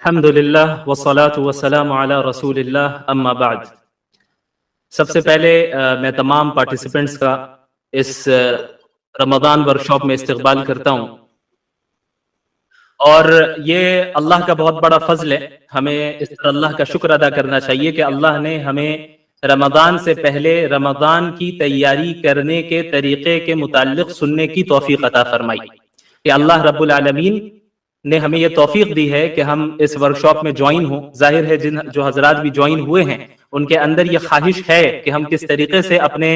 الحمدللہ والصلاة والسلام علی رسول اللہ اما بعد۔ سب سے پہلے میں تمام پارٹیسپینٹس کا اس رمضان ورکشاپ میں استقبال کرتا ہوں، اور یہ اللہ کا بہت بڑا فضل ہے۔ ہمیں اس پر اللہ کا شکر ادا کرنا چاہیے کہ اللہ نے ہمیں رمضان سے پہلے رمضان کی تیاری کرنے کے طریقے کے متعلق سننے کی توفیق عطا فرمائی، کہ اللہ رب العالمین نے ہمیں یہ توفیق دی ہے کہ ہم اس ورکشاپ میں جوائن ہوں۔ ظاہر ہے جو حضرات بھی جوائن ہوئے ہیں ان کے اندر یہ خواہش ہے کہ ہم کس طریقے سے اپنے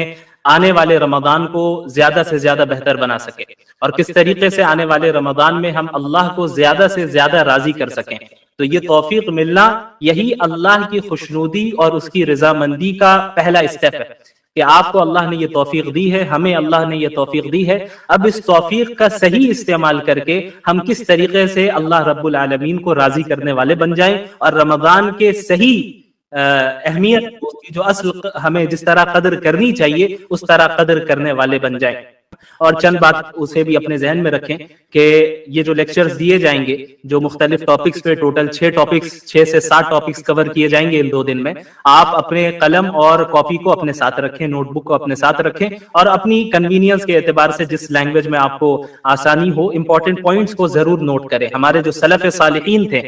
آنے والے رمضان کو زیادہ سے زیادہ بہتر بنا سکیں، اور کس طریقے سے آنے والے رمضان میں ہم اللہ کو زیادہ سے زیادہ راضی کر سکیں۔ تو یہ توفیق ملنا، یہی اللہ کی خوشنودی اور اس کی رضامندی کا پہلا اسٹیپ ہے کہ آپ کو اللہ نے یہ توفیق دی ہے، ہمیں اللہ نے یہ توفیق دی ہے۔ اب اس توفیق کا صحیح استعمال کر کے ہم کس طریقے سے اللہ رب العالمین کو راضی کرنے والے بن جائیں، اور رمضان کے صحیح اہمیت، اس کی جو اصل ہمیں جس طرح قدر کرنی چاہیے اس طرح قدر کرنے والے بن جائیں۔ اور چند بات اسے بھی اپنے ذہن میں رکھیں کہ یہ جو لیکچرز دیے جائیں گے، جو مختلف ٹاپکس پہ ٹوٹل 6 سے 7 ٹاپکس کور کیے جائیں گے ان 2 دن میں، آپ اپنے قلم اور کاپی کو اپنے ساتھ رکھیں، نوٹ بک کو اپنے ساتھ رکھیں، اور اپنی کنوینئنس کے اعتبار سے جس لینگویج میں آپ کو آسانی ہو امپورٹنٹ پوائنٹس کو ضرور نوٹ کریں۔ ہمارے جو سلف صالحین تھے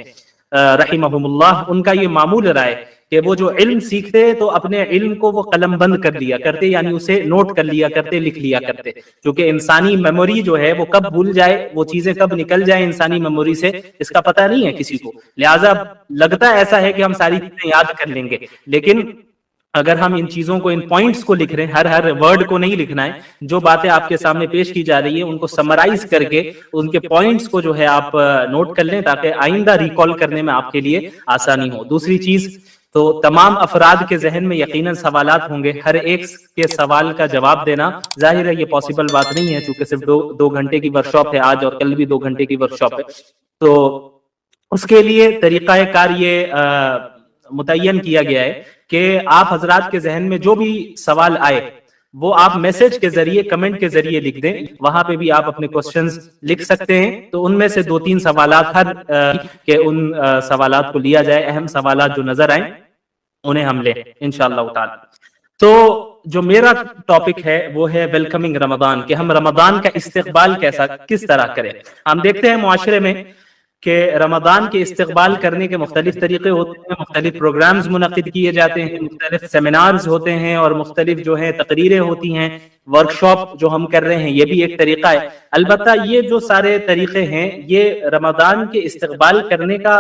رحمہم اللہ، ان کا یہ معمول رہا ہے کہ وہ جو علم سیکھتے تو اپنے علم کو وہ قلم بند کر لیا کرتے، یعنی اسے نوٹ کر لیا کرتے، لکھ لیا کرتے، کیونکہ انسانی میموری جو ہے وہ کب بھول جائے، وہ چیزیں کب نکل جائیں انسانی میموری سے، اس کا پتہ نہیں ہے کسی کو۔ لہٰذا لگتا ایسا ہے کہ ہم ساری چیزیں یاد کر لیں گے، لیکن اگر ہم ان چیزوں کو، ان پوائنٹس کو لکھ رہے ہیں، ہر ورڈ کو نہیں لکھنا ہے، جو باتیں آپ کے سامنے پیش کی جا رہی ہیں ان کو سمرائز کر کے ان کے پوائنٹس کو جو ہے آپ نوٹ کر لیں، تاکہ آئندہ ریکال کرنے میں آپ کے لیے آسانی ہو۔ دوسری چیز، تو تمام افراد کے ذہن میں یقیناً سوالات ہوں گے، ہر ایک کے سوال کا جواب دینا ظاہر ہے یہ پاسبل بات نہیں ہے، چونکہ صرف دو گھنٹے کی ورکشاپ ہے آج، اور کل بھی 2 گھنٹے کی ورکشاپ ہے۔ تو اس کے لیے طریقہ کار یہ متعین کیا گیا ہے کہ آپ حضرات کے ذہن میں جو بھی سوال آئے وہ آپ میسج کے ذریعے، کمنٹ کے ذریعے لکھ دیں، وہاں پہ بھی آپ اپنے کوسچنز لکھ سکتے ہیں۔ تو ان میں سے 2-3 سوالات کہ ان سوالات کو لیا جائے، اہم سوالات جو نظر آئیں انہیں ہم لیں انشاءاللہ تعالی۔ تو جو میرا ٹاپک ہے وہ ہے ویلکمنگ رمضان، کہ ہم رمضان کا استقبال کس طرح کریں۔ ہم دیکھتے ہیں معاشرے میں کہ رمضان کے استقبال کرنے کے مختلف طریقے ہوتے ہیں، مختلف پروگرامز منعقد کیے جاتے ہیں، مختلف سیمینارز ہوتے ہیں، اور مختلف جو ہیں تقریریں ہوتی ہیں، ورکشاپ جو ہم کر رہے ہیں یہ بھی ایک طریقہ ہے۔ البتہ یہ جو سارے طریقے ہیں یہ رمضان کے استقبال کرنے کا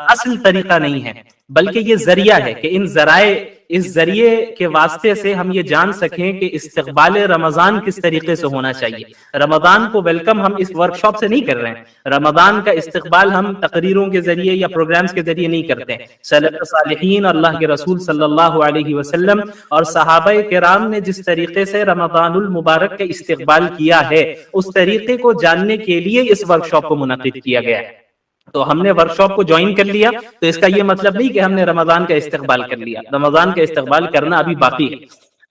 اصل طریقہ نہیں ہے، بلکہ یہ ذریعہ ہے کہ اس ذریعے کے واسطے سے ہم یہ جان سکیں کہ استقبال رمضان کس طریقے سے ہونا چاہیے۔ رمضان کو ویلکم ہم اس ورکشاپ سے نہیں کر رہے ہیں، رمضان کا استقبال ہم تقریروں کے ذریعے یا پروگرامز کے ذریعے نہیں کرتے ہیں۔ سلف صالحین، اللہ کے رسول صلی اللہ علیہ وسلم اور صحابہ کرام نے جس طریقے سے رمضان المبارک کا استقبال کیا ہے، اس طریقے کو جاننے کے لیے اس ورکشاپ کو منعقد کیا گیا ہے۔ تو ہم نے ورکشاپ کو جوائن کر لیا تو اس کا یہ مطلب نہیں کہ ہم نے رمضان کا استقبال کر لیا، رمضان کا استقبال کرنا ابھی باقی ہے۔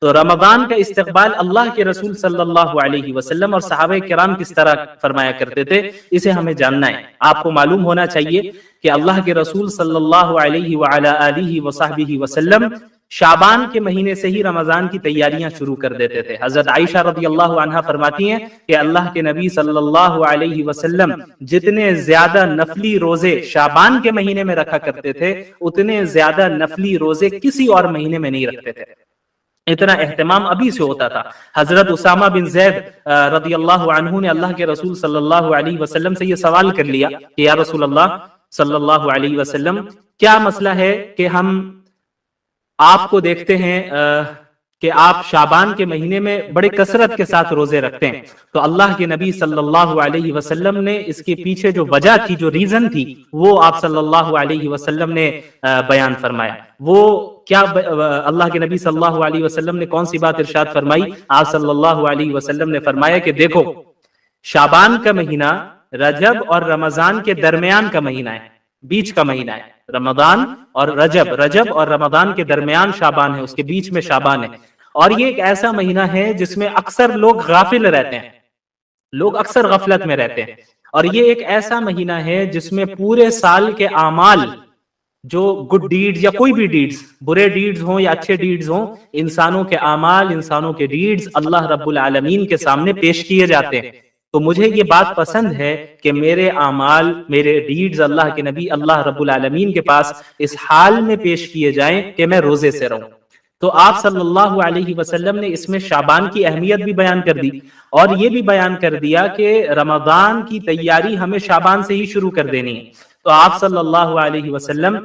تو رمضان کا استقبال اللہ کے رسول صلی اللہ علیہ وسلم اور صحابہ کرام کس طرح فرمایا کرتے تھے، اسے ہمیں جاننا ہے۔ آپ کو معلوم ہونا چاہیے کہ اللہ کے رسول صلی اللہ علیہ وعلی آلہ وصحبہ وسلم شعبان کے مہینے سے ہی رمضان کی تیاریاں شروع کر دیتے تھے۔ حضرت عائشہ رضی اللہ عنہا فرماتی ہیں کہ اللہ کے نبی صلی اللہ علیہ وسلم جتنے زیادہ نفلی روزے شعبان کے مہینے میں رکھا کرتے تھے، اتنے زیادہ نفلی روزے کسی اور مہینے میں نہیں رکھتے تھے۔ اتنا اہتمام ابھی سے ہوتا تھا۔ حضرت اسامہ بن زید رضی اللہ عنہ نے اللہ کے رسول صلی اللہ علیہ وسلم سے یہ سوال کر لیا کہ یا رسول اللہ صلی اللہ علیہ وسلم، کیا مسئلہ ہے کہ ہم آپ کو دیکھتے ہیں کہ آپ شعبان کے مہینے میں بڑے کثرت کے ساتھ روزے رکھتے ہیں؟ تو اللہ کے نبی صلی اللہ علیہ وسلم نے اس کے پیچھے جو وجہ تھی، جو ریزن تھی، وہ آپ صلی اللہ علیہ وسلم نے بیان فرمایا۔ وہ کیا اللہ کے نبی صلی اللہ علیہ وسلم نے کون سی بات ارشاد فرمائی؟ آپ صلی اللہ علیہ وسلم نے فرمایا کہ دیکھو، شعبان کا مہینہ رجب اور رمضان کے درمیان کا مہینہ ہے، بیچ کا مہینہ ہے۔ رمضان اور رجب اور رمضان کے درمیان شعبان ہے، اس کے بیچ میں شعبان ہے، اور یہ ایک ایسا مہینہ ہے جس میں اکثر لوگ غافل رہتے ہیں، لوگ اکثر غفلت میں رہتے ہیں۔ اور یہ ایک ایسا مہینہ ہے جس میں پورے سال کے اعمال، جو گڈ ڈیڈز یا کوئی بھی ڈیڈز، برے ڈیڈز ہوں یا اچھے ڈیڈز ہوں، انسانوں کے اعمال، انسانوں کے ڈیڈز اللہ رب العالمین کے سامنے پیش کیے جاتے ہیں۔ تو مجھے یہ بات پسند ہے کہ میرے اعمال، میرے ڈیڈز اللہ کے نبی اللہ رب العالمین کے پاس اس حال میں پیش کیے جائیں کہ میں روزے سے رہوں۔ تو آپ صلی اللہ علیہ وسلم نے اس میں شعبان کی اہمیت بھی بیان کر دی، اور یہ بھی بیان کر دیا کہ رمضان کی تیاری ہمیں شعبان سے ہی شروع کر دینی ہے۔ تو آپ صلی اللہ علیہ وسلم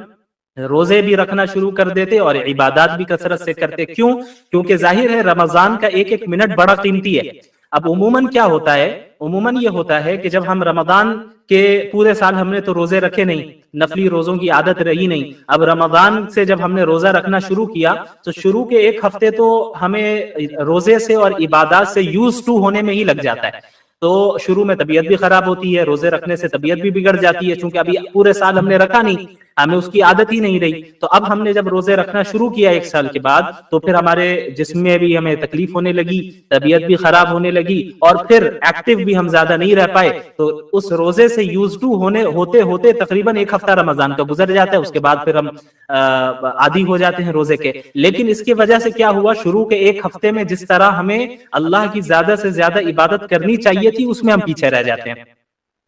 روزے بھی رکھنا شروع کر دیتے اور عبادات بھی کثرت سے کرتے۔ کیوں؟ کیونکہ ظاہر ہے رمضان کا ایک ایک منٹ بڑا قیمتی ہے۔ اب عموماً کیا ہوتا ہے؟ عموماً یہ ہوتا ہے کہ جب ہم رمضان کے پورے سال ہم نے تو روزے رکھے نہیں، نفلی روزوں کی عادت رہی نہیں، اب رمضان سے جب ہم نے روزہ رکھنا شروع کیا تو شروع کے ایک ہفتے تو ہمیں روزے سے اور عبادات سے یوز ٹو ہونے میں ہی لگ جاتا ہے۔ تو شروع میں طبیعت بھی خراب ہوتی ہے، روزے رکھنے سے طبیعت بھی بگڑ جاتی ہے، چونکہ ابھی پورے سال ہم نے رکھا نہیں، ہمیں اس کی عادت ہی نہیں رہی۔ تو اب ہم نے جب روزے رکھنا شروع کیا ایک سال کے بعد، تو پھر ہمارے جسم میں بھی ہمیں تکلیف ہونے لگی، طبیعت بھی خراب ہونے لگی، اور پھر ایکٹیو بھی ہم زیادہ نہیں رہ پائے۔ تو اس روزے سے یوز ٹو ہوتے ہوتے تقریباً ایک ہفتہ رمضان کا گزر جاتا ہے، اس کے بعد پھر ہم عادی ہو جاتے ہیں روزے کے۔ لیکن اس کی وجہ سے کیا ہوا، شروع کے ایک ہفتے میں جس طرح ہمیں اللہ کی زیادہ سے زیادہ عبادت کرنی چاہیے تھی، اس میں ہم پیچھے رہ جاتے ہیں۔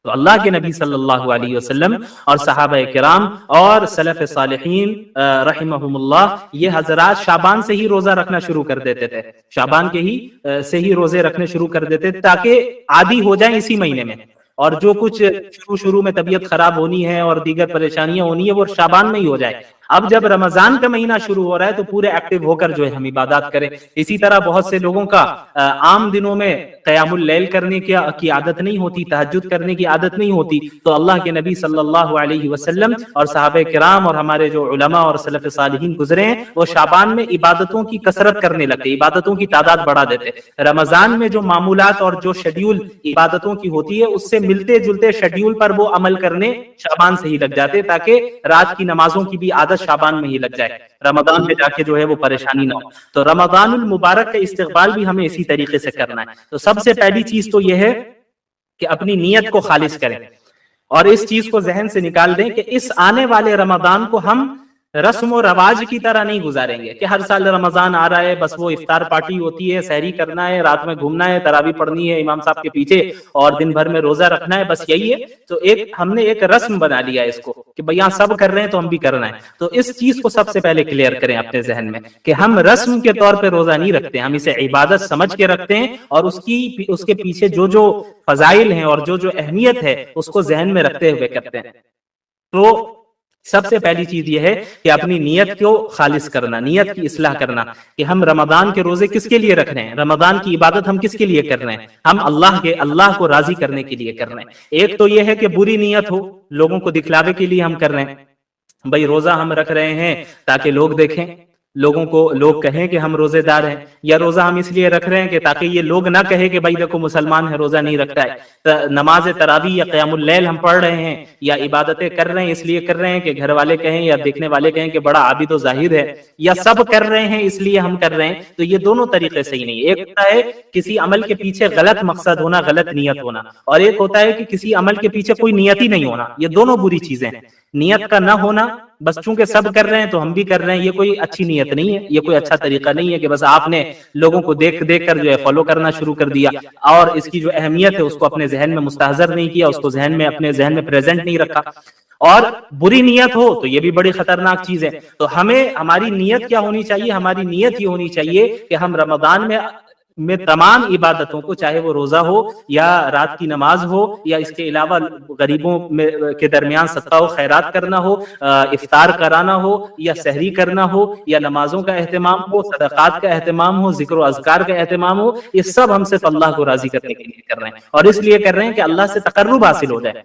تو اللہ کے نبی صلی اللہ علیہ وسلم اور صحابہ کرام اور سلف صالحین رحمہم اللہ، یہ حضرات شعبان سے ہی روزہ رکھنا شروع کر دیتے تھے، شعبان کے ہی سے ہی روزے رکھنے شروع کر دیتے تھے تاکہ عادی ہو جائیں اسی مہینے میں، اور جو کچھ شروع میں طبیعت خراب ہونی ہے اور دیگر پریشانیاں ہونی ہے وہ شعبان میں ہی ہو جائے۔ اب جب رمضان کا مہینہ شروع ہو رہا ہے تو پورے ایکٹیو ہو کر جو ہے ہم عبادات کریں۔ اسی طرح بہت سے لوگوں کا عام دنوں میں قیام اللیل کرنے کی عادت نہیں ہوتی، تہجد کرنے کی عادت نہیں ہوتی، تو اللہ کے نبی صلی اللہ علیہ وسلم اور صحابہ کرام اور ہمارے جو علماء اور سلف صالحین گزرے ہیں، وہ شعبان میں عبادتوں کی کثرت کرنے لگتے، عبادتوں کی تعداد بڑھا دیتے۔ رمضان میں جو معمولات اور جو شیڈیول عبادتوں کی ہوتی ہے، اس سے ملتے جلتے شیڈیول پر وہ عمل کرنے شعبان سے ہی لگ جاتے، تاکہ رات کی نمازوں کی بھی عادت شعبان میں ہی لگ جائے، رمضان میں جا کے جو ہے وہ پریشانی نہ ہو۔ تو رمضان المبارک کا استقبال بھی ہمیں اسی طریقے سے کرنا ہے۔ تو سب سے پہلی چیز تو یہ ہے کہ اپنی نیت کو خالص کریں، اور اس چیز کو ذہن سے نکال دیں کہ اس آنے والے رمضان کو ہم رسم و رواج کی طرح نہیں گزاریں گے کہ ہر سال رمضان آ رہا ہے، بس وہ افطار پارٹی ہوتی ہے، سحری کرنا ہے، رات میں گھومنا ہے، تراویح پڑھنی ہے امام صاحب کے پیچھے، اور دن بھر میں روزہ رکھنا ہے، بس یہی ہے۔ تو ہم نے ایک رسم بنا لیا ہے اس کو کہ بھئی یہاں سب کر رہے ہیں تو ہم بھی کرنا ہے۔ تو اس چیز کو سب سے پہلے کلیئر کریں اپنے ذہن میں کہ ہم رسم کے طور پہ روزہ نہیں رکھتے، ہم اسے عبادت سمجھ کے رکھتے ہیں، اور اس کے پیچھے جو جو فضائل ہیں اور جو جو اہمیت ہے اس کو ذہن میں رکھتے ہوئے کرتے ہیں۔ تو سب سے پہلی چیز یہ ہے کہ اپنی نیت کو خالص کرنا، نیت کی اصلاح کرنا کہ ہم رمضان کے روزے کس کے لیے رکھ رہے ہیں، رمضان کی عبادت ہم کس کے لیے کر رہے ہیں، ہم اللہ کو راضی کرنے کے لیے کر رہے ہیں۔ ایک تو یہ ہے کہ بری نیت ہو، لوگوں کو دکھلاوے کے لیے ہم کر رہے ہیں، بھئی روزہ ہم رکھ رہے ہیں تاکہ لوگ دیکھیں، لوگ کہیں کہ ہم روزے دار ہیں، یا روزہ ہم اس لیے رکھ رہے ہیں کہ تاکہ یہ لوگ نہ کہے کہ بھائی دیکھو مسلمان ہے روزہ نہیں رکھتا ہے، نماز تراویح یا قیام اللیل ہم پڑھ رہے ہیں یا عبادتیں کر رہے ہیں اس لیے کر رہے ہیں کہ گھر والے کہیں یا دیکھنے والے کہیں کہ بڑا عابد و زاہد ہے، یا سب کر رہے ہیں اس لیے ہم کر رہے ہیں۔ تو یہ دونوں طریقے صحیح نہیں۔ ایک ہوتا ہے کسی عمل کے پیچھے غلط مقصد ہونا، غلط نیت ہونا، اور ایک ہوتا ہے کہ کسی عمل کے پیچھے کوئی نیت ہی نہیں ہونا۔ یہ دونوں بری چیزیں ہیں۔ نیت کا نہ ہونا، بس چونکہ سب کر رہے ہیں تو ہم بھی کر رہے ہیں، یہ کوئی اچھی نیت نہیں ہے، یہ کوئی اچھا طریقہ نہیں ہے کہ بس آپ نے لوگوں کو دیکھ کر جو ہے فالو کرنا شروع کر دیا، اور اس کی جو اہمیت ہے اس کو اپنے ذہن میں مستحضر نہیں کیا، اس کو اپنے ذہن میں پریزنٹ نہیں رکھا، اور بری نیت ہو تو یہ بھی بڑی خطرناک چیز ہے۔ تو ہماری نیت کیا ہونی چاہیے؟ ہماری نیت یہ ہونی چاہیے کہ ہم رمضان میں تمام عبادتوں کو، چاہے وہ روزہ ہو یا رات کی نماز ہو یا اس کے علاوہ غریبوں کے درمیان صدقہ و خیرات کرنا ہو، افطار کرانا ہو یا سحری کرنا ہو یا نمازوں کا اہتمام ہو، صدقات کا اہتمام ہو، ذکر و اذکار کا اہتمام ہو، یہ سب ہم صرف اللہ کو راضی کرنے کے لیے کر رہے ہیں، اور اس لیے کر رہے ہیں کہ اللہ سے تقرب حاصل ہو جائے۔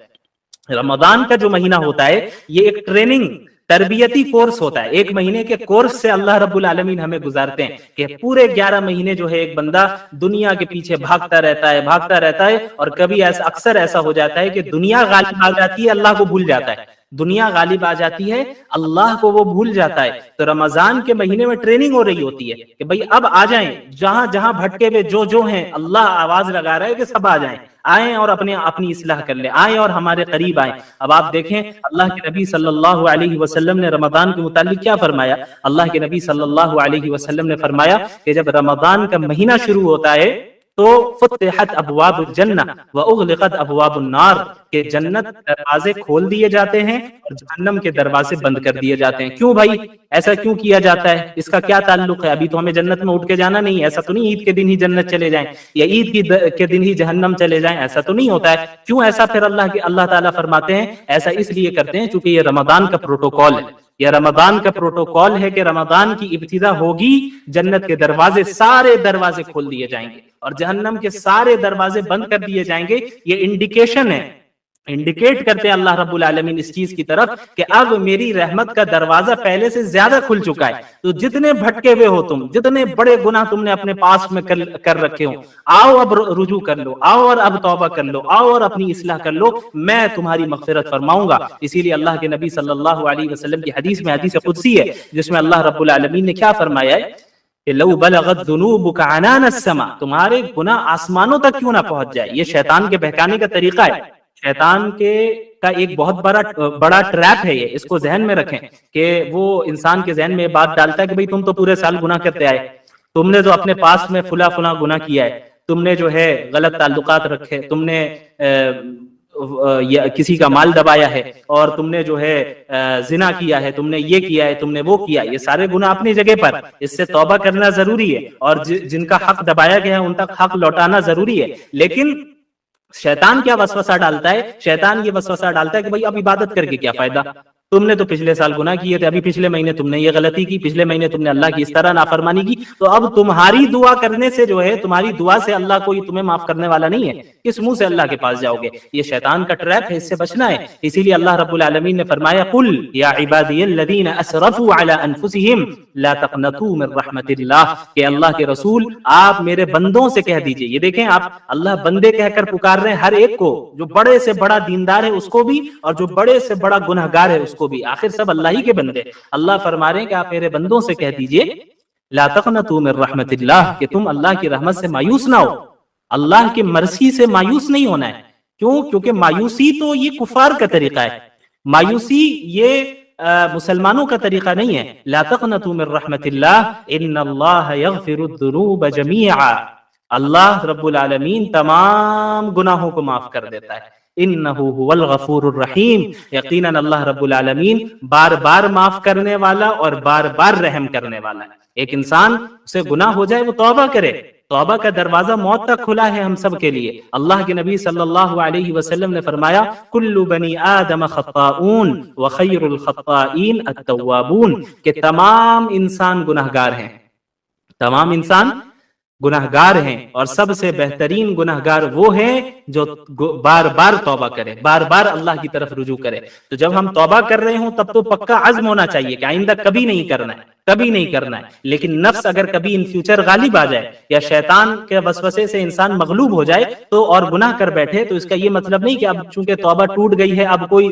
رمضان کا جو مہینہ ہوتا ہے یہ ایک ٹریننگ، تربیتی کورس ہوتا ہے، ایک مہینے کے کورس سے اللہ رب العالمین ہمیں گزارتے ہیں کہ پورے 11 مہینے جو ہے ایک بندہ دنیا کے پیچھے بھاگتا رہتا ہے، اور کبھی اکثر ایسا ہو جاتا ہے کہ دنیا غالب آ جاتی ہے، اللہ کو بھول جاتا ہے۔ دنیا غالب آ جاتی ہے، اللہ کو وہ بھول جاتا ہے. تو رمضان کے مہینے میں ٹریننگ ہو رہی ہوتی ہے کہ بھئی اب آ جائیں، جہاں جہاں بھٹکے ہوئے جو ہیں، اللہ آواز لگا رہا ہے کہ سب آ جائیں، آئیں اور اپنی اصلاح کر لیں، آئیں اور ہمارے قریب آئیں. اب آپ دیکھیں اللہ کے نبی صلی اللہ علیہ وسلم نے رمضان کے متعلق کیا فرمایا. اللہ کے نبی صلی اللہ علیہ وسلم نے فرمایا کہ جب رمضان کا مہینہ شروع ہوتا ہے تو فتحت ابواب الجنہ واغلقت ابواب النار، کہ جنت دروازے کھول دیے جاتے ہیں اور جہنم کے دروازے بند کر دیے جاتے ہیں. کیوں بھائی ایسا کیوں کیا جاتا ہے؟ اس کا کیا تعلق ہے؟ ابھی تو ہمیں جنت میں اٹھ کے جانا نہیں ہے، ایسا تو نہیں عید کے دن ہی جنت چلے جائیں یا عید کے دن ہی جہنم چلے جائیں، ایسا تو نہیں ہوتا ہے. کیوں ایسا پھر اللہ تعالیٰ فرماتے ہیں ایسا اس لیے کرتے ہیں چونکہ یہ رمضان کا پروٹوکول ہے. یہ رمضان کا پروٹوکول ہے کہ رمضان کی ابتدا ہوگی، جنت کے دروازے سارے دروازے کھول دیے جائیں گے اور جہنم کے سارے دروازے بند کر دیے جائیں گے. یہ انڈیکیشن ہے، انڈیکیٹ کرتے ہیں اللہ رب العالمین اس چیز کی طرف کہ اب میری رحمت کا دروازہ پہلے سے زیادہ کھل چکا ہے. تو جتنے بھٹکے ہوئے ہو تم، جتنے بڑے گناہ تم نے اپنے پاس میں کر رکھے ہوں، آؤ اب رجوع کر لو، آؤ اور اب توبہ کر لو، آؤ اور اپنی اصلاح کر لو، میں تمہاری مغفرت فرماؤں گا. اسی لیے اللہ کے نبی صلی اللہ علیہ وسلم کی حدیث میں، حدیث قدسی ہے، جس میں اللہ رب العالمین نے کیا فرمایا ہے کہ لو بلغت ذنوبک عنان السماء، تمہارے گناہ آسمانوں تک کیوں نہ پہنچ جائے. یہ شیطان کے بہکانے کا طریقہ ہے. شیطان کا ایک بہت بڑا ٹریپ ہے یہ، اس کو ذہن میں رکھیں کہ وہ انسان کے ذہن میں یہ بات ڈالتا ہے کہ بھئی تم تو پورے سال گناہ کرتے آئے، تم نے جو اپنے پاس میں فلاں گناہ کیا ہے، تم نے جو ہے غلط تعلقات رکھے، تم نے کسی کا مال دبایا ہے، اور تم نے جو ہے زنا کیا ہے، تم نے یہ کیا ہے، تم نے وہ کیا. یہ سارے گناہ اپنی جگہ پر، اس سے توبہ کرنا ضروری ہے، اور جن کا حق دبایا گیا ہے ان تک حق لوٹانا ضروری ہے. لیکن شیطان کیا وسوسہ ڈالتا ہے؟ شیطان یہ وسوسہ ڈالتا ہے کہ بھئی اب عبادت کر کے کیا فائدہ، تم نے تو پچھلے سال گناہ کیے تھے، ابھی پچھلے مہینے تم نے یہ غلطی کی، پچھلے مہینے تم نے اللہ کی اس طرح نافرمانی کی، تو اب تمہاری دعا کرنے سے جو ہے، تمہاری دعا سے اللہ کوئی تمہیں معاف کرنے والا نہیں ہے، کس منہ سے اللہ کے پاس جاؤ گے. یہ شیطان کا ٹریپ ہے، اس سے بچنا ہے. اسی لیے اللہ رب العالمین نے فرمایا قل یا عبادی الذین اسرفوا علی انفسہم لا تقنطوا من رحمت اللہ، کہ اللہ کے رسول آپ میرے بندوں سے کہہ دیجئے. یہ دیکھیں آپ اللہ بندے کہہ کر پکار رہے ہیں ہر ایک کو، جو بڑے سے بڑا دیندار ہے اس کو بھی، اور جو بڑے سے بڑا گنہگار ہے اس کو بھی، آخر سب اللہ ہی کے بندے. اللہ فرما رہے ہیں کہ آپ میرے بندوں سے کہہ دیجئے لا تقنطوا من رحمت اللہ، کہ تم اللہ کی رحمت سے مایوس نہ ہو، اللہ کی مرضی سے مایوس نہیں ہونا ہے. کیوں؟ کیونکہ مایوسی تو یہ کفار کا طریقہ ہے، مایوسی یہ مسلمانوں کا طریقہ نہیں ہے. لا تقنطوا من رحمت اللہ ان اللہ یغفر الذنوب جميعا، اللہ رب العالمین تمام گناہوں کو معاف کر دیتا ہے. انہ هو الغفور الرحیم، یقیناً اللہ رب العالمین بار بار معاف کرنے والا اور بار بار رحم کرنے والا ہے. ایک انسان سے گناہ ہو جائے وہ توبہ کرے، توبہ کا دروازہ موت تک کھلا ہے ہم سب کے لیے. اللہ کے نبی صلی اللہ علیہ وسلم نے فرمایا کل بنی آدم خطاؤون وخیر الخطائین التوابون، کہ تمام انسان گناہگار ہیں، تمام انسان گناہگار ہیں، اور سب سے بہترین گناہگار وہ ہیں جو بار بار توبہ کرے، بار بار اللہ کی طرف رجوع کرے. تو جب ہم توبہ کر رہے ہوں تب تو پکا عزم ہونا چاہیے کہ آئندہ کبھی نہیں کرنا ہے، کبھی نہیں کرنا ہے. لیکن نفس اگر کبھی ان فیوچر غالب آ جائے یا شیطان کے وسوسے سے انسان مغلوب ہو جائے تو اور گناہ کر بیٹھے، تو اس کا یہ مطلب نہیں کہ اب چونکہ توبہ ٹوٹ گئی ہے اب کوئی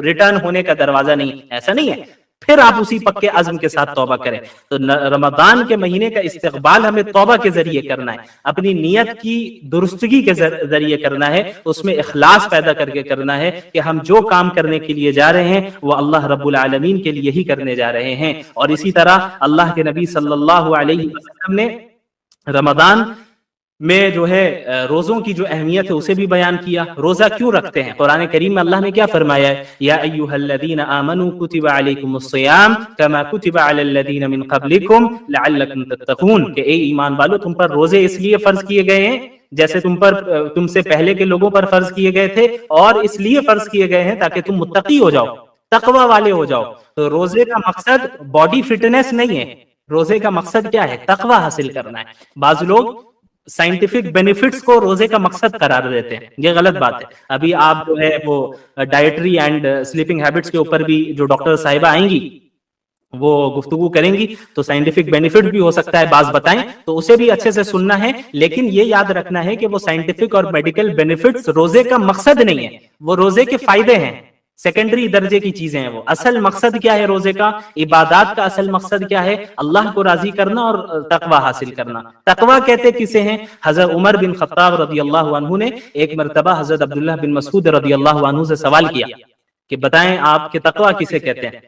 ریٹرن ہونے کا دروازہ نہیں، ایسا نہیں ہے. پھر آپ اسی پکے عزم کے ساتھ توبہ کریں. تو رمضان کے مہینے کا استقبال ہمیں توبہ کے ذریعے کرنا ہے، اپنی نیت کی درستگی کے ذریعے کرنا ہے، اس میں اخلاص پیدا کر کے کرنا ہے کہ ہم جو کام کرنے کے لیے جا رہے ہیں وہ اللہ رب العالمین کے لیے ہی کرنے جا رہے ہیں. اور اسی طرح اللہ کے نبی صلی اللہ علیہ وسلم نے رمضان میں جو ہے روزوں کی جو اہمیت ہے اسے بھی بیان کیا. روزہ کیوں رکھتے ہیں؟ قرآن کریم میں اللہ نے کیا فرمایا ہے؟ یا ایھا الذین آمنوا کتب علیکم الصیام کما کتب علی الذین من قبلکم لعلکم تتقون، کہ اے ایمان والو تم پر روزے اس لیے فرض کیے گئے ہیں جیسے تم سے پہلے کے لوگوں پر فرض کیے گئے تھے، اور اس لیے فرض کیے گئے ہیں تاکہ تم متقی ہو جاؤ، تقوی والے ہو جاؤ. تو روزے کا مقصد باڈی فٹنس نہیں ہے، روزے کا مقصد کیا ہے؟ تقوی حاصل کرنا ہے. بعض لوگ سائنٹیفک بینیفٹس کو روزے کا مقصد قرار دیتے ہیں، یہ غلط بات ہے. ابھی آپ جو ہے وہ ڈائٹری اینڈ سلیپنگ ہیبٹس کے اوپر بھی جو ڈاکٹر صاحبہ آئیں گی وہ گفتگو کریں گی، تو سائنٹیفک بینیفٹ بھی ہو سکتا ہے بعض بتائیں، تو اسے بھی اچھے سے سننا ہے. لیکن یہ یاد رکھنا ہے کہ وہ سائنٹیفک اور میڈیکل بینیفٹس روزے کا مقصد نہیں ہے، وہ روزے کے فائدے ہیں. سیکنڈری درجے کی چیزیں ہیں وہ. اصل مقصد کیا ہے روزے کا؟ عبادات کا اصل مقصد کیا ہے؟ اللہ کو راضی کرنا اور تقوی حاصل کرنا. تقوی کہتے کسے ہیں؟ حضرت عمر بن خطاب رضی اللہ عنہ نے ایک مرتبہ حضرت عبداللہ بن مسعود رضی اللہ عنہ سے سوال کیا کہ بتائیں آپ کے تقوی کسے کہتے ہیں؟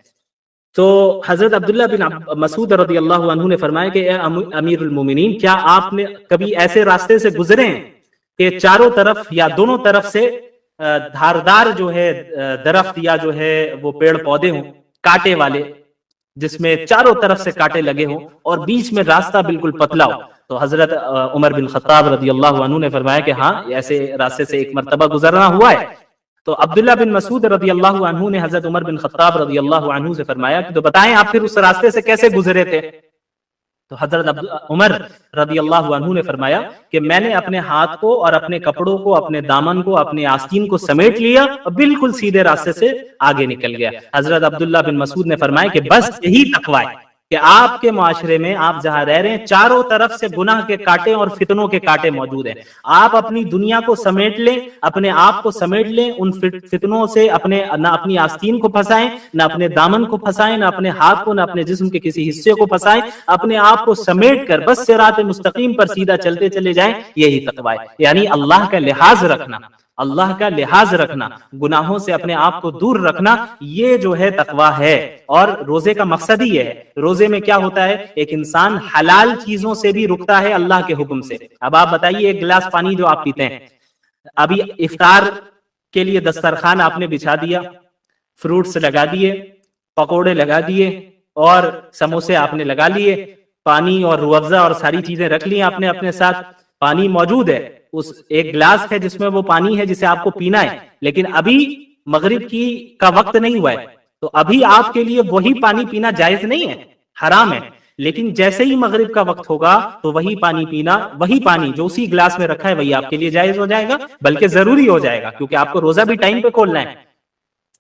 تو حضرت عبداللہ بن مسعود رضی اللہ عنہ نے فرمایا کہ اے امیر المومنین، کیا آپ نے کبھی ایسے راستے سے گزرے ہیں کہ چاروں طرف یا دونوں طرف سے دھاردار جو ہے درخت یا جو ہے وہ پیڑ پودے ہوں کانٹے والے، جس میں چاروں طرف سے کانٹے لگے ہوں اور بیچ میں راستہ بالکل پتلا ہو؟ تو حضرت عمر بن خطاب رضی اللہ عنہ نے فرمایا کہ ہاں، ایسے راستے سے ایک مرتبہ گزرنا ہوا ہے. تو عبداللہ بن مسعود رضی اللہ عنہ نے حضرت عمر بن خطاب رضی اللہ عنہ سے فرمایا کہ تو بتائیں آپ پھر اس راستے سے کیسے گزرے تھے؟ تو حضرت عمر رضی اللہ عنہ نے فرمایا کہ میں نے اپنے ہاتھ کو اور اپنے کپڑوں کو، اپنے دامن کو، اپنے آستین کو سمیٹ لیا اور بالکل سیدھے راستے سے آگے نکل گیا. حضرت عبداللہ بن مسعود نے فرمایا کہ بس یہی تقوی ہے کہ آپ کے معاشرے میں آپ جہاں رہ رہے ہیں چاروں طرف سے گناہ کے کانٹے اور فتنوں کے کانٹے موجود ہیں. آپ اپنی دنیا کو سمیٹ لیں، اپنے آپ کو سمیٹ لیں، ان فتنوں سے نہ اپنی آستین کو پھنسائیں، نہ اپنے دامن کو پھنسائیں، نہ اپنے ہاتھ کو، نہ اپنے جسم کے کسی حصے کو پھنسائیں. اپنے آپ کو سمیٹ کر بس صراط مستقیم پر سیدھا چلتے چلے جائیں. یہی تقوی ہے، یعنی اللہ کا لحاظ رکھنا، اللہ کا لحاظ رکھنا، گناہوں سے اپنے آپ کو دور رکھنا، یہ جو ہے تقوی ہے. اور روزے کا مقصد ہی یہ ہے. روزے میں کیا ہوتا ہے؟ ایک انسان حلال چیزوں سے بھی رکتا ہے اللہ کے حکم سے. اب آپ بتائیے، ایک گلاس پانی جو آپ پیتے ہیں، ابھی افطار کے لیے دسترخوان آپ نے بچھا دیا، فروٹس لگا دیے، پکوڑے لگا دیے اور سموسے آپ نے لگا لیے، پانی اور روح افزا اور ساری چیزیں رکھ لی آپ نے اپنے ساتھ. پانی موجود ہے، اس ایک گلاس ہے جس میں وہ پانی ہے جسے آپ کو پینا ہے، لیکن ابھی مغرب کا وقت نہیں ہوا ہے، تو ابھی آپ کے لیے وہی پانی پینا جائز نہیں ہے، حرام ہے. لیکن جیسے ہی مغرب کا وقت ہوگا تو وہی پانی پینا، وہی پانی جو اسی گلاس میں رکھا ہے وہی آپ کے لیے جائز ہو جائے گا، بلکہ ضروری ہو جائے گا، کیونکہ آپ کو روزہ بھی ٹائم پہ کھولنا ہے.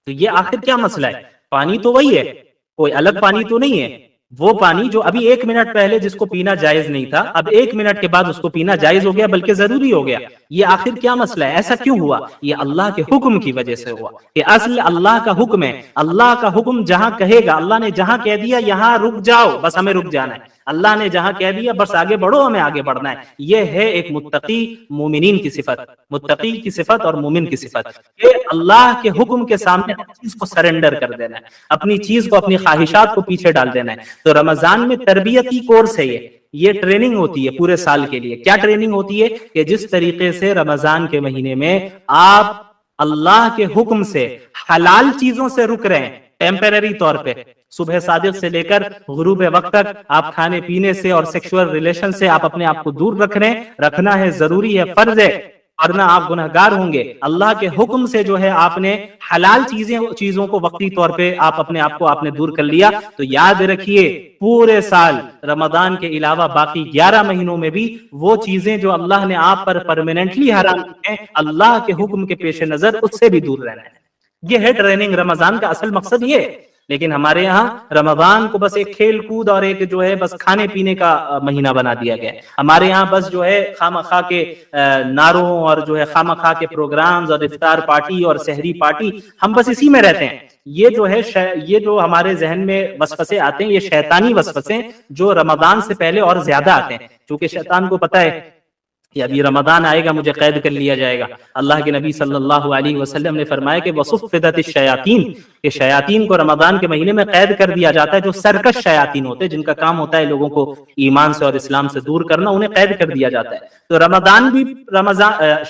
تو یہ آخر کیا مسئلہ ہے؟ پانی تو وہی ہے، کوئی الگ پانی تو نہیں ہے. وہ پانی جو ابھی 1 منٹ پہلے جس کو پینا جائز نہیں تھا، اب 1 منٹ کے بعد اس کو پینا جائز ہو گیا، بلکہ ضروری ہو گیا. یہ آخر کیا مسئلہ ہے؟ ایسا کیوں ہوا؟ یہ اللہ کے حکم کی وجہ سے ہوا. یہ اصل اللہ کا حکم ہے. اللہ کا حکم جہاں کہے گا، اللہ نے جہاں کہہ دیا یہاں رک جاؤ، بس ہمیں رک جانا ہے. اللہ نے جہاں کہہ دیا بس آگے بڑھو، ہمیں آگے بڑھنا ہے. یہ ہے ایک متقی مومنین کی صفت، متقی کی صفت اور مومن کی صفت، کہ اللہ کے حکم کے سامنے ہر چیز کو سرنڈر کر دینا ہے، اپنی چیز کو، اپنی خواہشات کو پیچھے ڈال دینا ہے. تو رمضان میں تربیتی کورس ہے، یہ ٹریننگ ہوتی ہے پورے سال کے لیے. کیا ٹریننگ ہوتی ہے؟ کہ جس طریقے سے رمضان کے مہینے میں آپ اللہ کے حکم سے حلال چیزوں سے رک رہے ہیں ٹیمپرری طور پہ، صبح صادق سے لے کر غروب وقت تک آپ کھانے پینے سے اور سیکشول ریلیشن سے آپ اپنے آپ کو دور رکھ رہے ہیں، رکھنا ہے، ضروری ہے، فرض ہے، ورنہ آپ گنہگار ہوں گے. اللہ کے حکم سے جو ہے آپ نے حلال چیزوں کو وقتی طور پہ آپ اپنے آپ کو آپ نے دور کر لیا. تو یاد رکھیے، پورے سال رمضان کے علاوہ باقی 11 مہینوں میں بھی وہ چیزیں جو اللہ نے آپ پر پرماننٹلی حرام کی ہیں، اللہ کے حکم کے پیش نظر اس سے بھی دور رہنا ہے. یہ ہے ٹریننگ. رمضان کا اصل مقصد یہ ہے. لیکن ہمارے یہاں رمضان کو بس ایک کھیل کود اور ایک جو ہے بس کھانے پینے کا مہینہ بنا دیا گیا ہے. ہمارے یہاں بس جو ہے خواہ کے نعروں اور جو ہے خواہ کے پروگرامز اور افطار پارٹی اور سحری پارٹی، ہم بس اسی میں رہتے ہیں. یہ جو ہے یہ جو ہمارے ذہن میں وسوسے آتے ہیں، یہ شیطانی وسوسے جو رمضان سے پہلے اور زیادہ آتے ہیں، کیونکہ شیطان کو پتہ ہے کہ ابھی رمضان آئے گا، مجھے قید کر لیا جائے گا. اللہ کے نبی صلی اللہ علیہ وسلم نے فرمایا کہ وَصُفِّدَتِ الشَّيَاطِينَ، کہ شیاطین کو رمضان کے مہینے میں قید کر دیا جاتا ہے. جو سرکش شیاطین ہوتے ہیں، جن کا کام ہوتا ہے لوگوں کو ایمان سے اور اسلام سے دور کرنا، انہیں قید کر دیا جاتا ہے. تو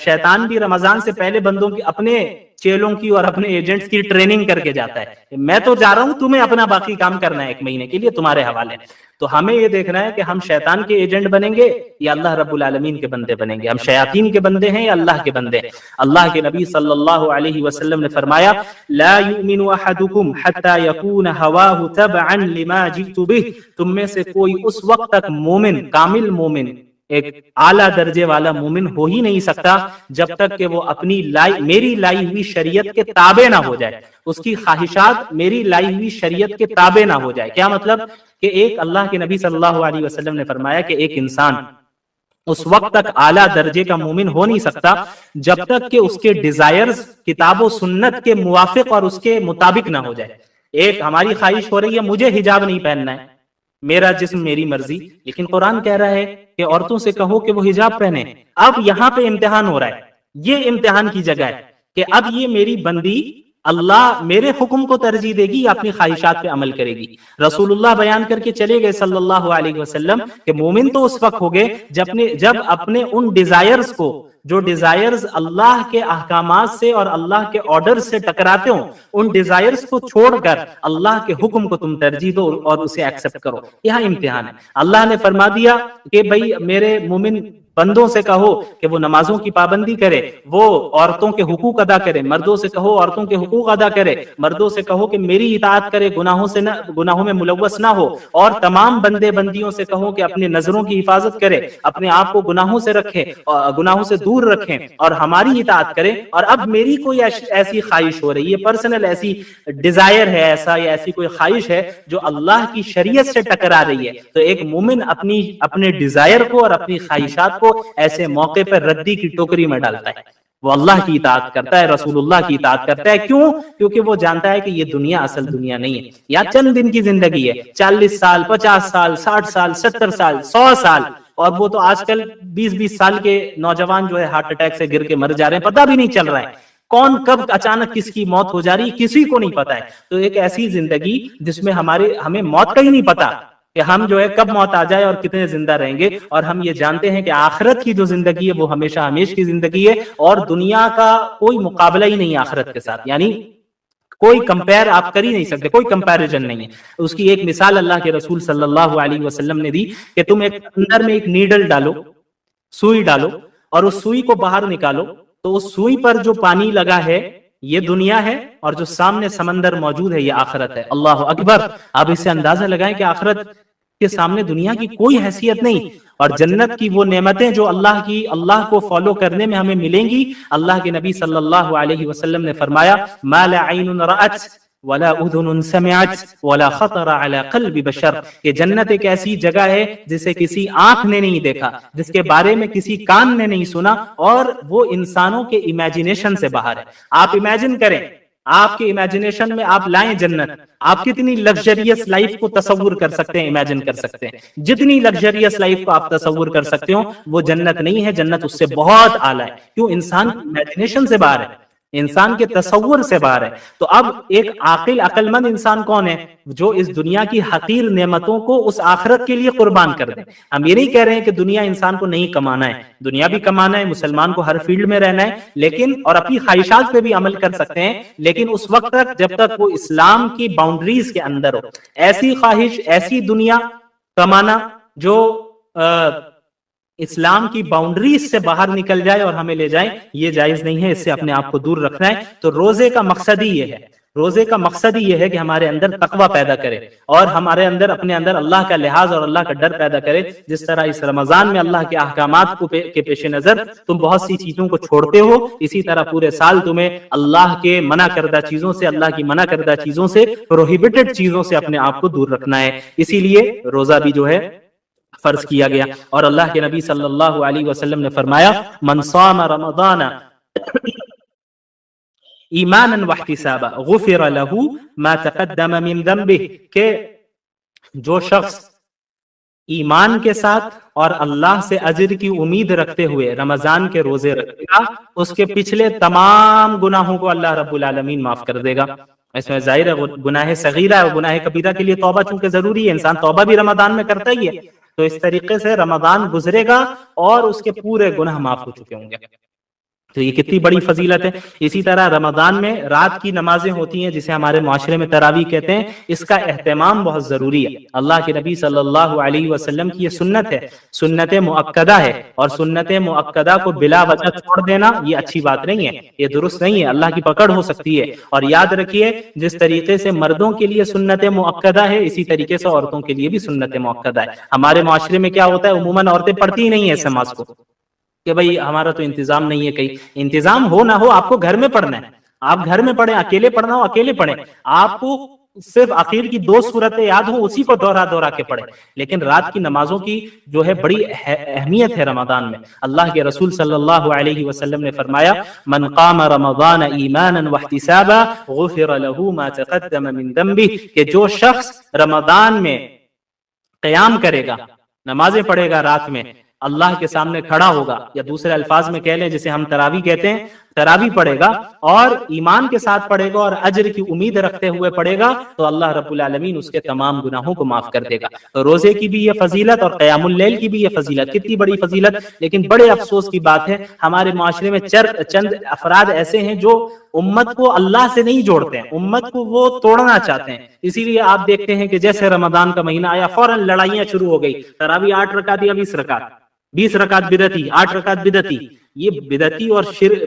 شیطان بھی رمضان سے پہلے بندوں کی، اپنے چیلوں کی اور اپنے ایجنٹس کی ٹریننگ کر کے جاتا ہے. میں تو جا رہا ہوں، تمہیں اپنا باقی کام کرنا ہے، 1 مہینے کے لیے تمہارے حوالے. تو ہمیں یہ دیکھنا ہے کہ ہم شیطان کے ایجنٹ بنیں گے یا اللہ رب العالمین کے بندے بنیں گے. ہم شیاطین کے بندے ہیں یا اللہ کے بندے ہیں. اللہ کے نبی صلی اللہ علیہ وسلم نے فرمایا لا یؤمن احدکم حتی یکون ہواہ تبعا لما جئت بہ، تم میں سے کوئی اس وقت تک مومن، کامل مومن، ایک اعلیٰ درجے والا مومن ہو ہی نہیں سکتا جب تک کہ وہ اپنی میری لائی ہوئی شریعت کے تابع نہ ہو جائے، اس کی خواہشات میری لائی ہوئی شریعت کے تابع نہ ہو جائے. کیا مطلب؟ کہ ایک اللہ کے نبی صلی اللہ علیہ وسلم نے فرمایا کہ ایک انسان اس وقت تک اعلیٰ درجے کا مومن ہو نہیں سکتا جب تک کہ اس کے ڈیزائرز کتاب و سنت کے موافق اور اس کے مطابق نہ ہو جائے. ایک ہماری خواہش ہو رہی ہے مجھے حجاب نہیں پہننا ہے، میرا جسم میری مرضی، لیکن قرآن کہہ رہا ہے کہ عورتوں سے کہو کہ وہ حجاب پہنے. اب یہاں پہ امتحان ہو رہا ہے، یہ امتحان کی جگہ ہے کہ اب یہ میری بندی اللہ میرے حکم کو ترجیح دے گی یا اپنی خواہشات پہ عمل کرے گی. رسول اللہ بیان کر کے چلے گئے صلی اللہ علیہ وسلم کہ مومن تو اس وقت ہو گئے جب اپنے ان ڈیزائرز کو، جو ڈیزائرز اللہ کے احکامات سے اور اللہ کے آرڈر سے ٹکراتے ہوں، ان ڈیزائرز کو چھوڑ کر اللہ کے حکم کو تم ترجیح دو اور اسے ایکسپٹ کرو. یہاں امتحان ہے. اللہ نے فرما دیا کہ بھئی میرے مومن بندوں سے کہو کہ وہ نمازوں کی پابندی کرے، وہ عورتوں کے حقوق ادا کرے. مردوں سے کہو عورتوں کے حقوق ادا کرے. مردوں سے کہو کہ میری اطاعت کرے، گناہوں میں ملوث نہ ہو. اور تمام بندے بندیوں سے کہو کہ اپنے نظروں کی حفاظت کرے، اپنے آپ کو گناہوں سے رکھے، گناہوں سے دور رکھیں اور ہماری اطاعت کرے. اور اب میری کوئی ایسی خواہش ہو رہی ہے، پرسنل ایسی ڈیزائر ہے، ایسا یا ایسی کوئی خواہش ہے جو اللہ کی شریعت سے ٹکرا رہی ہے، تو ایک مومن اپنے ڈیزائر کو اور اپنی خواہشات کو ایسے موقع پر ردی کی ٹوکری میں ڈالتا ہے. وہ اللہ کی اطاعت کرتا ہے، رسول اللہ کی اطاعت کرتا ہے. کیوں؟ کیونکہ وہ جانتا ہے کہ یہ دنیا اصل دنیا نہیں ہے، یا چند دن کی زندگی ہے. 40 سال، 50 سال، 60 سال، 70 سال، 100 سال، اور وہ تو آج کل 20 سال کے نوجوان جو ہے ہارٹ اٹیک سے گر کے مر جا رہے ہیں، پتہ بھی نہیں چل رہا ہے کون کب اچانک کس کی موت ہو جا رہی ہے، کسی کو نہیں پتا ہے. تو ایک ایسی زندگی جس میں ہمیں موت کا ہی نہیں پتا کہ ہم جو ہے کب موت آ جائے اور کتنے زندہ رہیں گے. اور ہم یہ جانتے ہیں کہ آخرت کی جو زندگی ہے وہ ہمیشہ ہمیشہ کی زندگی ہے، اور دنیا کا کوئی مقابلہ ہی نہیں آخرت کے ساتھ. یعنی کوئی کمپیر آپ کر ہی نہیں سکتے، کوئی کمپیریزن نہیں ہے. اس کی ایک مثال اللہ کے رسول صلی اللہ علیہ وسلم نے دی کہ تم اندر میں ایک نیڈل ڈالو، سوئی ڈالو، اور اس سوئی کو باہر نکالو، تو اس سوئی پر جو پانی لگا ہے یہ دنیا ہے، اور جو سامنے سمندر موجود ہے یہ آخرت ہے. اللہ اکبر. آپ اس سے اندازہ لگائیں کہ آخرت کے سامنے دنیا کی کوئی حیثیت نہیں. اور جنت کی وہ نعمتیں جو اللہ کو فالو کرنے میں ہمیں ملیں گی. اللہ کے نبی صلی اللہ علیہ وسلم نے فرمایا ما لا عین رأت ولا اذن سمعت ولا خطر على قلب بشر، کہ جنت ایک ایسی جگہ ہے جسے کسی آنکھ نے نہیں دیکھا، جس کے بارے میں کسی کان نے نہیں سنا، اور وہ انسانوں کے امیجنیشن سے باہر ہے. آپ امیجن کریں، آپ کے امیجنیشن میں آپ لائیں جنت، آپ کتنی لگژریس لائف کو تصور کر سکتے ہیں، امیجن کر سکتے ہیں. جتنی لگژریس لائف کو آپ تصور کر سکتے ہو وہ جنت نہیں ہے، جنت اس سے بہت اعلیٰ ہے. کیوں؟ انسان کی امیجنیشن سے باہر ہے، انسان کے تصور سے باہر ہے. تو اب ایک عقل مند انسان کون ہے؟ جو اس دنیا کی حقیر نعمتوں کو اس آخرت کے لیے قربان کر دے. ہم یہ نہیں کہہ رہے ہیں کہ دنیا انسان کو نہیں کمانا ہے، دنیا بھی کمانا ہے، مسلمان کو ہر فیلڈ میں رہنا ہے، لیکن اور اپنی خواہشات پہ بھی عمل کر سکتے ہیں، لیکن اس وقت تک جب تک وہ اسلام کی باؤنڈریز کے اندر ہو. ایسی خواہش، ایسی دنیا کمانا جو اسلام کی باؤنڈریز سے باہر نکل جائے اور ہمیں لے جائیں، یہ جائز نہیں ہے. اس سے اپنے آپ کو دور رکھنا ہے. تو روزے کا مقصد ہی یہ ہے، روزے کا مقصد ہی یہ ہے کہ ہمارے اندر تقوی پیدا کرے، اور ہمارے اپنے اندر اللہ کا لحاظ اور اللہ کا ڈر پیدا کرے. جس طرح اس رمضان میں اللہ کے احکامات کے پیش نظر تم بہت سی چیزوں کو چھوڑتے ہو، اسی طرح پورے سال تمہیں اللہ کے منع کردہ چیزوں سے، اللہ کی منع کردہ چیزوں سے، پروہیبٹڈ چیزوں سے اپنے آپ کو دور رکھنا ہے. اسی لیے روزہ بھی جو ہے فرض کیا گیا. اور اللہ کے نبی صلی اللہ علیہ وسلم نے فرمایا من صام رمضان ایمانا واحتسابا غفر له ما تقدم من ذنبه، کہ جو شخص ایمان کے ساتھ اور اللہ سے اجر کی امید رکھتے ہوئے رمضان کے روزے رکھے گا، اس کے پچھلے تمام گناہوں کو اللہ رب العالمین معاف کر دے گا. اس میں ظاہر ہے گناہ صغیرہ اور گناہ کبیرہ کے لیے توبہ چونکہ ضروری ہے، انسان توبہ بھی رمضان میں کرتا ہی ہے. تو اس طریقے سے رمضان گزرے گا اور اس کے پورے گناہ معاف ہو چکے ہوں گے. تو یہ کتنی بڑی فضیلت ہے. اسی طرح رمضان میں رات کی نمازیں ہوتی ہیں جسے ہمارے معاشرے میں تراویح کہتے ہیں، اس کا اہتمام بہت ضروری ہے. اللہ کے نبی صلی اللہ علیہ وسلم کی یہ سنت ہے، سنت مؤکدہ ہے، اور سنت مؤکدہ کو بلا وجہ چھوڑ دینا یہ اچھی بات نہیں ہے، یہ درست نہیں ہے، اللہ کی پکڑ ہو سکتی ہے. اور یاد رکھیے جس طریقے سے مردوں کے لیے سنت مؤکدہ ہے اسی طریقے سے عورتوں کے لیے بھی سنت مؤکدہ ہے. ہمارے معاشرے میں کیا ہوتا ہے، عموماً عورتیں پڑھتی ہی نہیں ہیں اس نماز کو کہ بھئی ہمارا تو انتظام نہیں ہے. کہیں انتظام ہو نہ ہو آپ کو گھر میں پڑھنا ہے، آپ گھر میں پڑھیں، اکیلے پڑھنا ہو اکیلے پڑھیں. آپ کو صرف آخر کی 2 صورتیں یاد ہوں اسی کو دوہرا دوہرا کے پڑھے، لیکن رات کی نمازوں کی جو ہے بڑی اہمیت ہے رمضان میں۔ اللہ کے رسول صلی اللہ علیہ وسلم نے فرمایا من قام رمضان ایمانا واحتسابا غفر له ما تقدم من ذنبه، کہ جو شخص رمضان میں قیام کرے گا، نمازیں پڑھے گا رات میں، اللہ کے سامنے کھڑا ہوگا، یا دوسرے الفاظ میں کہہ لیں جسے ہم تراویح کہتے ہیں، تراویح پڑھے گا اور ایمان کے ساتھ پڑھے گا اور اجر کی امید رکھتے ہوئے پڑھے گا، تو اللہ رب العالمین اس کے تمام گناہوں کو معاف کر دے گا۔ روزے کی بھی یہ فضیلت اور قیام اللیل کی بھی یہ فضیلت، کتنی بڑی فضیلت! لیکن بڑے افسوس کی بات ہے ہمارے معاشرے میں چند افراد ایسے ہیں جو امت کو اللہ سے نہیں جوڑتے ہیں، امت کو وہ توڑنا چاہتے ہیں۔ اسی لیے آپ دیکھتے ہیں کہ جیسے رمضان کا مہینہ آیا فوراً لڑائیاں شروع ہو گئی، تراویح 8 رکعت یا 20 رکعت، 20 رکعت بدعتی، 8 رکعت بدعتی۔ یہ بدعتی اور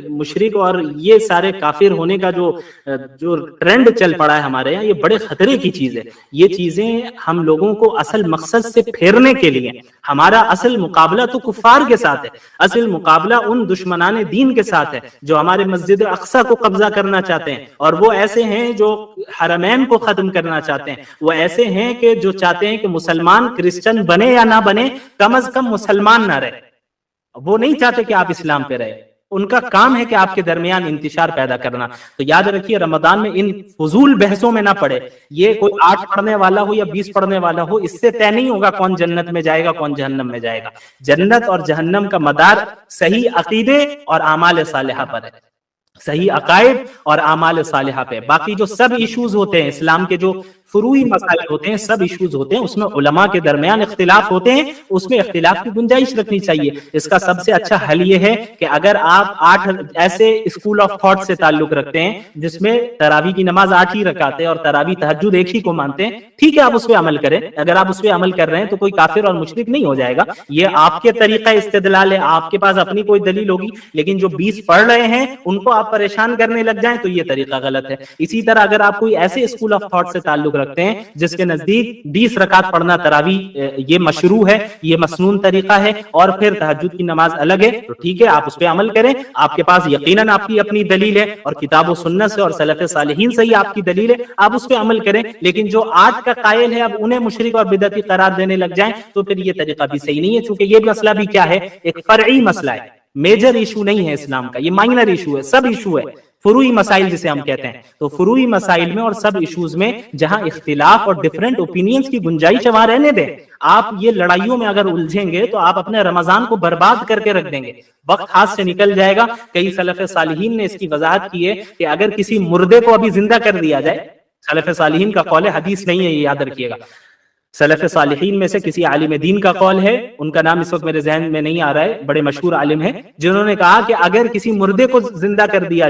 مشرک اور یہ سارے کافر ہونے کا جو ٹرینڈ چل پڑا ہے ہمارے یہاں، یہ بڑے خطرے کی چیز ہے۔ یہ چیزیں ہم لوگوں کو اصل مقصد سے پھیرنے کے لیے، ہمارا اصل مقابلہ تو کفار کے ساتھ ہے، اصل مقابلہ ان دشمنان دین کے ساتھ ہے جو ہمارے مسجد اقصی کو قبضہ کرنا چاہتے ہیں، اور وہ ایسے ہیں جو حرمین کو ختم کرنا چاہتے ہیں، وہ ایسے ہیں کہ جو چاہتے ہیں کہ مسلمان کرسچن بنے یا نہ بنے، کم از کم مسلمان نہ رہے۔ وہ نہیں چاہتے کہ آپ اسلام پہ رہے، ان کا کام ہے کہ آپ کے درمیان انتشار پیدا کرنا۔ تو یاد رکھیے رمضان میں ان فضول بحثوں میں نہ پڑے۔ یہ کوئی 8 پڑھنے والا ہو یا 20 پڑھنے والا ہو، اس سے طے نہیں ہوگا کون جنت میں جائے گا کون جہنم میں جائے گا۔ جنت اور جہنم کا مدار صحیح عقیدے اور اعمال صالحہ پر ہے، صحیح عقائد اور اعمال صالحہ پہ۔ باقی جو سب ایشوز ہوتے ہیں اسلام کے، جو فروعی مسائل ہوتے ہیں، سب ایشوز ہوتے ہیں، اس میں علماء کے درمیان اختلاف ہوتے ہیں، اس میں اختلاف کی گنجائش رکھنی چاہیے۔ اس کا سب سے اچھا حل یہ ہے کہ اگر آپ 8 ایسے اسکول آف تھاٹ سے تعلق رکھتے ہیں جس میں تراویح کی نماز 8 ہی رکعت ہے اور تراویح تہجد ایک ہی کو مانتے ہیں، ٹھیک ہے آپ اس پہ عمل کریں۔ اگر آپ اس پہ عمل کر رہے ہیں تو کوئی کافر اور مشرک نہیں ہو جائے گا، یہ آپ کے طریقہ استدلال ہے، آپ کے پاس اپنی کوئی دلیل ہوگی۔ لیکن جو 20 پڑھ رہے ہیں ان کو آپ پریشان کرنے لگ جائیں تو یہ طریقہ غلط ہے۔ اسی طرح اگر آپ کوئی ایسے اسکول آف تھاٹ سے تعلق رکھتے ہیں جس کے نزدیک 20 رکعت پڑھنا تراویح یہ مشروع ہے، یہ مسنون طریقہ ہے، اور پھر تہجد کی نماز الگ ہے، تو ٹھیک ہے آپ اس پہ عمل کریں۔ آپ کے پاس یقیناً آپ کی اپنی دلیل ہے اور کتاب و سنت سے اور سلف صالحین سے ہی آپ کی دلیل ہے، آپ اس پہ عمل کریں۔ لیکن جو 8 کا قائل ہے اب انہیں مشرک اور بدعتی قرار دینے لگ جائیں تو پھر یہ طریقہ بھی صحیح نہیں ہے، چونکہ یہ مسئلہ بھی کیا ہے، ایک فرعی مسئلہ ہے، میجر ایشو نہیں ہے اسلام کا، یہ مائنر ایشو ہے، سب ایشو ہے، فروعی مسائل جسے ہم کہتے ہیں۔ تو فروعی مسائل میں اور سب ایشوز میں جہاں اختلاف اور ڈیفرنٹ اوپینینز کی گنجائش وہاں رہنے دیں۔ آپ یہ لڑائیوں میں اگر الجھیں گے تو آپ اپنے رمضان کو برباد کر کے رکھ دیں گے، وقت ہاتھ سے نکل جائے گا۔ کئی سلف صالحین نے اس کی وضاحت کی ہے کہ اگر کسی مردے کو ابھی زندہ کر دیا جائے، سلف صالحین کا قول ہے، حدیث نہیں ہے، یہ یاد رکھیے گا، سلف صالحین میں سے کسی عالم دین کا قول ہے، ان کا نام اس وقت میرے ذہن میں نہیں آ رہا ہے، بڑے مشہور عالم ہیں، جنہوں نے کہا کہ اگر کسی مردے کو زندہ کر دیا